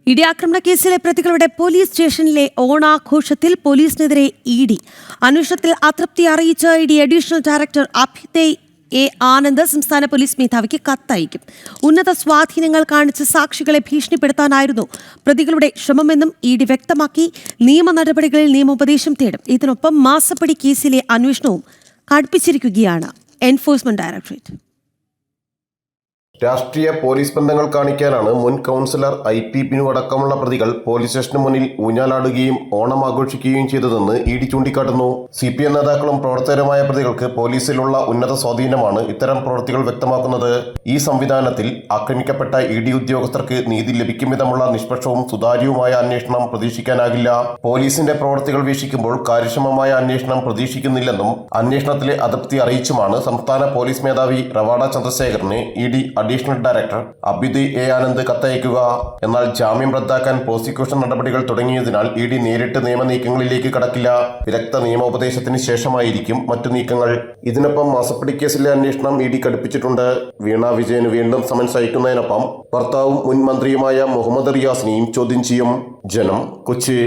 ഇടിയാക്രമണ കേസിലെ പ്രതികളുടെ പോലീസ് സ്റ്റേഷനിലെ ഓണാഘോഷത്തിൽ പോലീസിനെതിരെ ഇഡി അന്വേഷണത്തിൽ അതൃപ്തി അറിയിച്ച ഇഡി അഡീഷണൽ ഡയറക്ടർ അഭിതേയ് ആനന്ദ് സംസ്ഥാന പോലീസ് മേധാവിക്ക് കത്തയക്കും. ഉന്നത സ്വാധീനങ്ങൾ കാണിച്ച് സാക്ഷികളെ ഭീഷണിപ്പെടുത്താനായിരുന്നു പ്രതികളുടെ ശ്രമമെന്നും ഇഡി വ്യക്തമാക്കി. നിയമ നടപടികളിൽ നിയമോപദേശം തേടും. ഇതിനൊപ്പം മാസപ്പടി കേസിലെ അന്വേഷണവും കടുപ്പിച്ചിരിക്കുകയാണ് എൻഫോഴ്സ്മെന്റ് ഡയറക്ടറേറ്റ്. രാഷ്ട്രീയ പോലീസ് ബന്ധങ്ങൾ കാണിക്കാനാണ് മുൻ കൗൺസിലർ IP ബിനു അടക്കമുള്ള പ്രതികൾ പോലീസ് സ്റ്റേഷന് മുന്നിൽ ഊഞ്ഞാലാടുകയും ഓണം ആഘോഷിക്കുകയും ചെയ്തതെന്ന് ഇഡി ചൂണ്ടിക്കാട്ടുന്നു. CPM നേതാക്കളും പ്രവർത്തകരുമായ പ്രതികൾക്ക് പോലീസിലുള്ള ഉന്നത സ്വാധീനമാണ് ഇത്തരം പ്രവൃത്തികൾ വ്യക്തമാക്കുന്നത്. ഈ സംവിധാനത്തിൽ ആക്രമിക്കപ്പെട്ട ഇഡി ഉദ്യോഗസ്ഥർക്ക് നീതി ലഭിക്കും വിധമുള്ള നിഷ്പക്ഷവും സുതാര്യവുമായ അന്വേഷണം പ്രതീക്ഷിക്കാനാകില്ല. പോലീസിന്റെ പ്രവൃത്തികൾ വീക്ഷിക്കുമ്പോൾ കാര്യക്ഷമമായ അന്വേഷണം പ്രതീക്ഷിക്കുന്നില്ലെന്നും അന്വേഷണത്തിലെ അതൃപ്തി അറിയിച്ചുമാണ് സംസ്ഥാന പോലീസ് മേധാവി റവാഡ ചന്ദ്രശേഖറിന് ഇഡി അഡീഷണൽ ഡയറക്ടർ അഭിതേയ് ആനന്ദ് കത്തയക്കുക. എന്നാൽ ജാമ്യം റദ്ദാക്കാൻ പ്രോസിക്യൂഷൻ നടപടികൾ തുടങ്ങിയതിനാൽ ഇഡി നേരിട്ട് നിയമനീക്കങ്ങളിലേക്ക് കടക്കില്ല. വിദഗ്ധ നിയമോപദേശത്തിന് ശേഷമായിരിക്കും മറ്റു നീക്കങ്ങൾ. ഇതിനൊപ്പം മാസപ്പടി കേസിലെ അന്വേഷണം ഇഡി കടുപ്പിച്ചിട്ടുണ്ട്. വീണ വിജയന് വീണ്ടും സമൻസ് അയക്കുന്നതിനൊപ്പം ഭർത്താവും മുൻ മന്ത്രിയുമായ മുഹമ്മദ് റിയാസിനെയും ചോദ്യം ചെയ്യും. ജനം, കൊച്ചി.